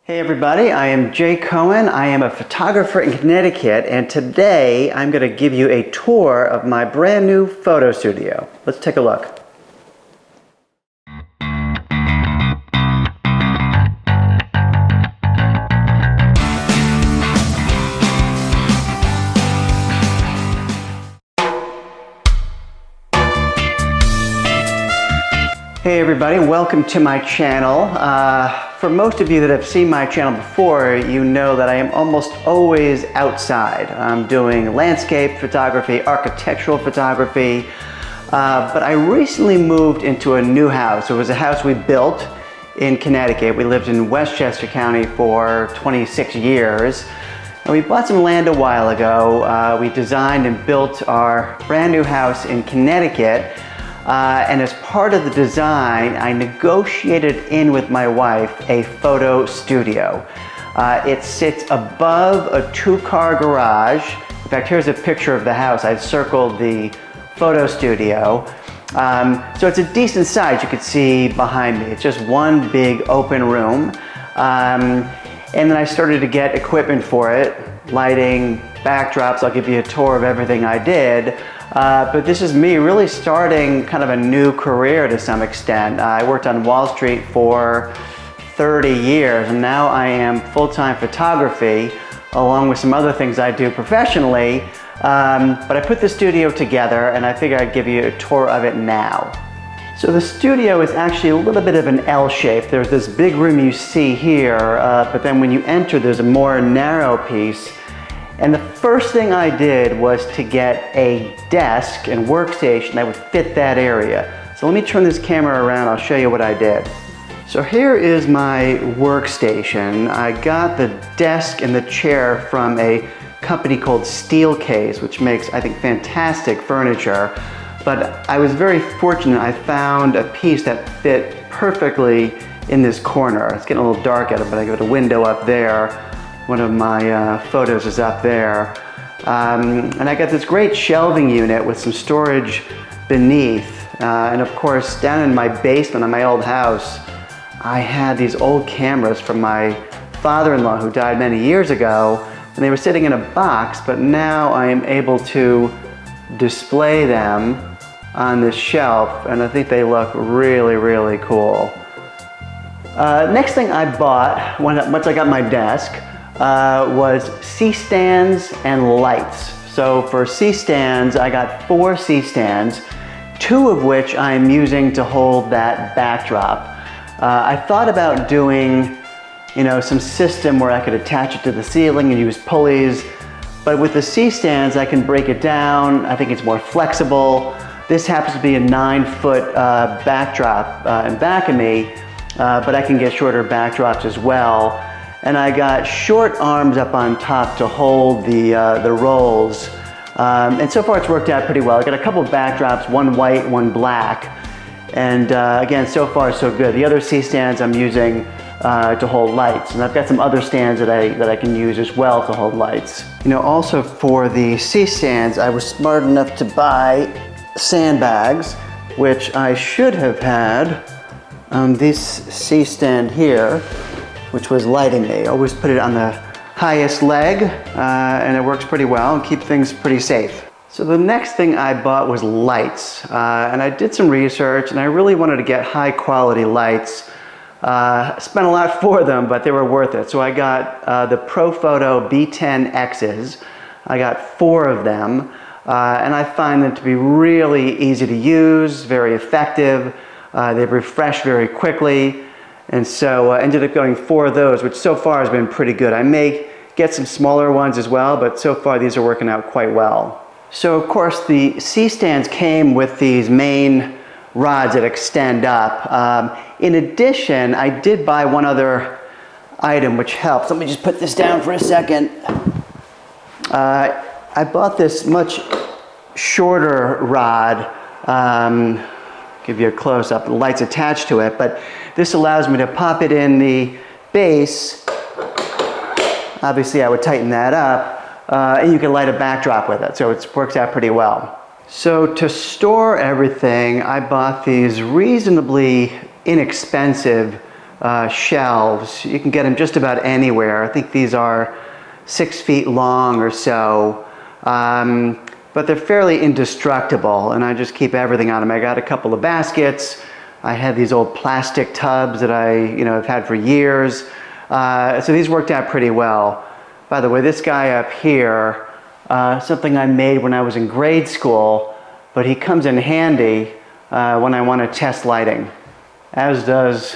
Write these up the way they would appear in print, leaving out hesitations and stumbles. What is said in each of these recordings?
Hey everybody, I am Jay Cohen. I am a photographer in Connecticut, and today I'm going to give you a tour of my brand new photo studio. Let's take a look. Hey everybody, welcome to my channel. For most of you that have seen my channel before, you know that I am almost always outside. I'm doing landscape photography, architectural photography, but I recently moved into a new house. It was a house we built in Connecticut. We lived in Westchester County for 26 years. And we bought some land a while ago. We designed and built our brand new house in Connecticut. And as part of the design, I negotiated in with my wife a photo studio. It sits above a two-car garage. In fact, here's a picture of the house. I circled the photo studio. So it's a decent size. You could see behind me. It's just one big open room. And then I started to get equipment for it, lighting, backdrops. I'll give you a tour of everything I did. But this is me really starting kind of a new career to some extent. I worked on Wall Street for 30 years, and now I am full-time photography along with some other things I do professionally. But I put the studio together, and I figured I'd give you a tour of it now. So the studio is actually a little bit of an L shape. There's this big room you see here, but then when you enter, there's a more narrow piece. And the first thing I did was to get a desk and workstation that would fit that area. So let me turn this camera around, I'll show you what I did. So here is my workstation. I got the desk and the chair from a company called Steelcase, which makes, I think, fantastic furniture. But I was very fortunate. I found a piece that fit perfectly in this corner. It's getting a little dark out of it, but I got a window up there. One of my photos is up there. And I got this great shelving unit with some storage beneath. And of course, down in my basement of my old house, I had these old cameras from my father-in-law who died many years ago, and they were sitting in a box, but now I am able to display them on this shelf, and I think they look really, really cool. Next thing I bought, once I got my desk, was C-Stands and lights. So for C-Stands, I got 4 C-Stands, 2 of which I'm using to hold that backdrop. I thought about doing, some system where I could attach it to the ceiling and use pulleys, but with the C-Stands, I can break it down. I think it's more flexible. This happens to be a 9-foot backdrop in back of me, but I can get shorter backdrops as well. And I got short arms up on top to hold the rolls. And so far it's worked out pretty well. I got a couple of backdrops, one white, one black. And again, so far so good. The other C-Stands I'm using to hold lights. And I've got some other stands that I can use as well to hold lights. Also for the C-Stands, I was smart enough to buy sandbags, which I should have had on this C-Stand here, which was lighting me. Always put it on the highest leg, and it works pretty well and keep things pretty safe. So the next thing I bought was lights, and I did some research, and I really wanted to get high quality lights. Spent a lot for them, but they were worth it. So I got the Profoto B10Xs. I got 4 of them, and I find them to be really easy to use, very effective. They refresh very quickly. And so I ended up going 4 of those, which so far has been pretty good. I may get some smaller ones as well, but so far these are working out quite well. So of course the C-Stands came with these main rods that extend up. In addition, I did buy one other item which helps. Let me just put this down for a second. I bought this much shorter rod. Give you a close-up, the light's attached to it, but this allows me to pop it in the base. Obviously I would tighten that up, and you can light a backdrop with it, so it works out pretty well. So to store everything, I bought these reasonably inexpensive shelves. You can get them just about anywhere. I think these are 6 feet long or so. But they're fairly indestructible, and I just keep everything on them. I got a couple of baskets. I had these old plastic tubs that I've had for years. So these worked out pretty well. By the way, this guy up here, something I made when I was in grade school, but he comes in handy when I want to test lighting, as does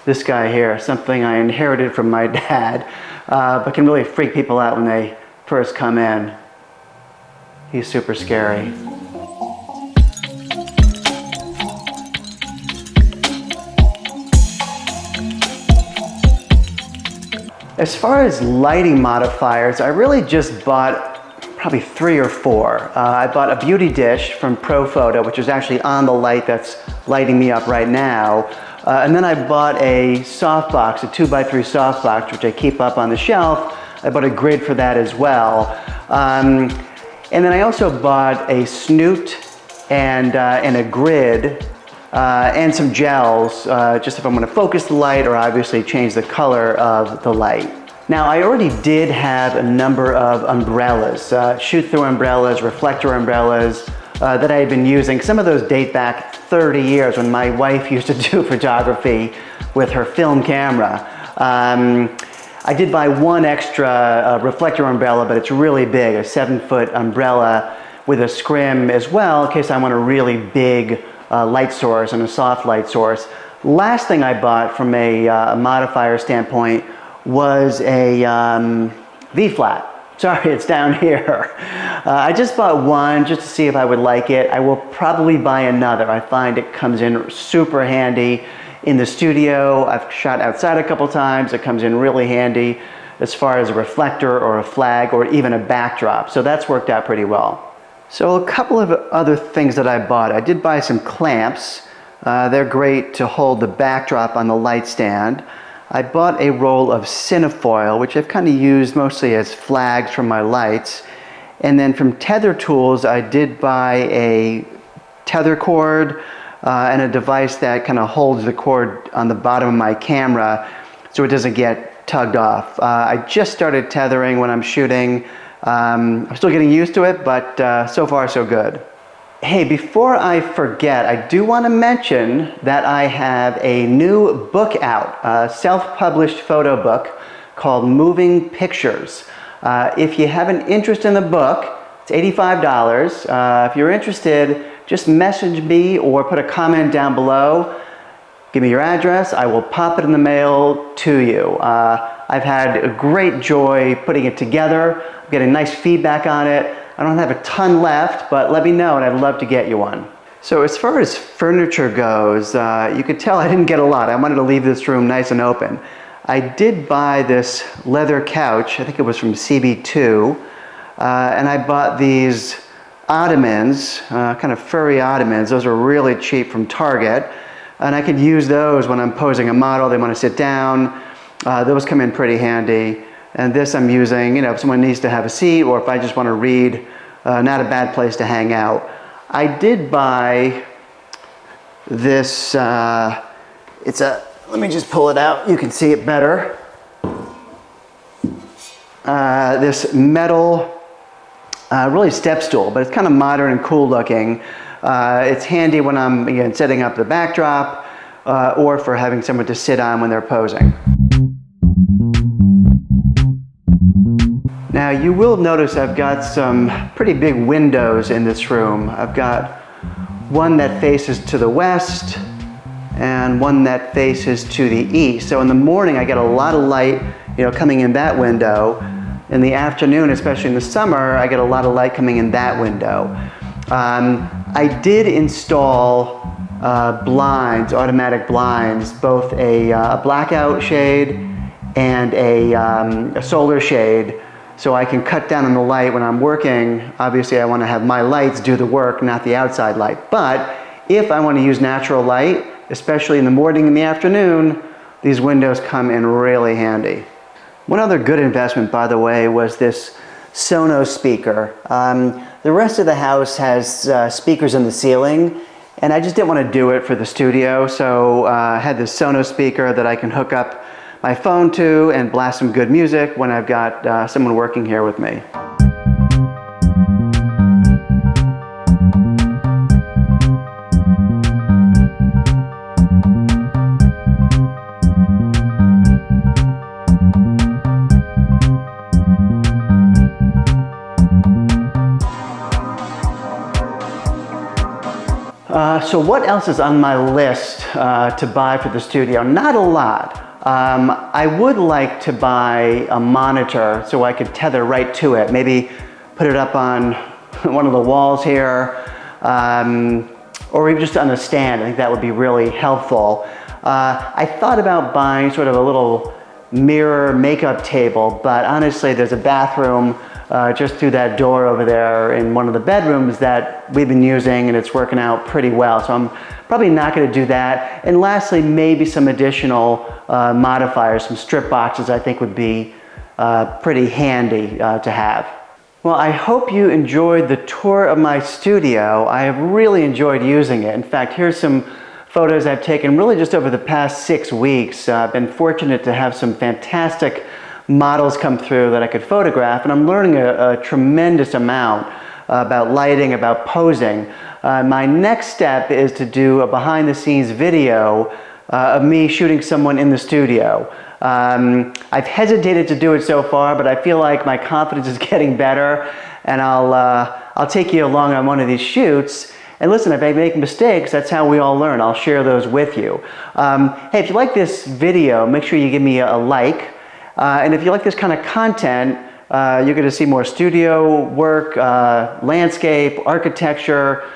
this guy here, something I inherited from my dad, but can really freak people out when they first come in. He's super scary. As far as lighting modifiers, I really just bought probably 3 or 4. I bought a beauty dish from Profoto, which is actually on the light that's lighting me up right now. And then I bought a softbox, a 2x3 softbox, which I keep up on the shelf. I bought a grid for that as well. And then I also bought a snoot and a grid and some gels, just if I'm going to focus the light or obviously change the color of the light. Now, I already did have a number of umbrellas, shoot-through umbrellas, reflector umbrellas that I had been using. Some of those date back 30 years when my wife used to do photography with her film camera. I did buy one extra reflector umbrella, but it's really big, a 7-foot umbrella with a scrim as well, in case I want a really big light source and a soft light source. Last thing I bought from a modifier standpoint was a V-flat. Sorry, it's down here. I just bought one just to see if I would like it. I will probably buy another. I find it comes in super handy in the studio. I've shot outside a couple times. It comes in really handy as far as a reflector or a flag or even a backdrop. So that's worked out pretty well. So a couple of other things that I bought. I did buy some clamps. They're great to hold the backdrop on the light stand. I bought a roll of cinefoil, which I've kind of used mostly as flags for my lights. And then from Tether Tools, I did buy a tether cord and a device that kind of holds the cord on the bottom of my camera so it doesn't get tugged off. I just started tethering when I'm shooting. I'm still getting used to it, but so far so good. Hey, before I forget, I do want to mention that I have a new book out, a self-published photo book called Moving Pictures. If you have an interest in the book, it's $85. If you're interested, just message me or put a comment down below. Give me your address. I will pop it in the mail to you. I've had a great joy putting it together. I'm getting nice feedback on it. I don't have a ton left, but let me know and I'd love to get you one. So as far as furniture goes, you could tell I didn't get a lot. I wanted to leave this room nice and open. I did buy this leather couch. I think it was from CB2. And I bought these ottomans, kind of furry ottomans. Those are really cheap from Target. And I could use those when I'm posing a model. They want to sit down. Those come in pretty handy. And this I'm using, if someone needs to have a seat or if I just want to read, not a bad place to hang out. I did buy this, let me just pull it out, you can see it better. This metal, really step stool, but it's kind of modern and cool looking. It's handy when I'm, again, setting up the backdrop or for having someone to sit on when they're posing. Now you will notice I've got some pretty big windows in this room. I've got one that faces to the west and one that faces to the east. So in the morning I get a lot of light, coming in that window. In the afternoon, especially in the summer, I get a lot of light coming in that window. I did install blinds, automatic blinds, both a blackout shade and a solar shade, so I can cut down on the light when I'm working. Obviously, I want to have my lights do the work, not the outside light. But if I want to use natural light, especially in the morning and the afternoon, these windows come in really handy. One other good investment, by the way, was this Sonos speaker. The rest of the house has speakers in the ceiling, and I just didn't want to do it for the studio, so I had this Sonos speaker that I can hook up my phone to and blast some good music when I've got someone working here with me. So what else is on my list to buy for the studio? Not a lot. I would like to buy a monitor so I could tether right to it. Maybe put it up on one of the walls here, or even just on a stand. I think that would be really helpful. I thought about buying sort of a little mirror makeup table, but honestly there's a bathroom just through that door over there in one of the bedrooms that we've been using, and it's working out pretty well. So I'm probably not going to do that. And lastly, maybe some additional modifiers, some strip boxes I think would be pretty handy to have. Well, I hope you enjoyed the tour of my studio. I have really enjoyed using it. In fact, here's some photos I've taken really just over the past 6 weeks. I've been fortunate to have some fantastic models come through that I could photograph, and I'm learning a tremendous amount about lighting, about posing. My next step is to do a behind-the-scenes video of me shooting someone in the studio. I've hesitated to do it so far, but I feel like my confidence is getting better, and I'll take you along on one of these shoots. And listen, if I make mistakes, that's how we all learn. I'll share those with you. Hey, if you like this video, make sure you give me a like. And if you like this kind of content, you're going to see more studio work, landscape, architecture,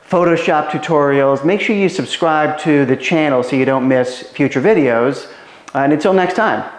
Photoshop tutorials. Make sure you subscribe to the channel so you don't miss future videos. And until next time.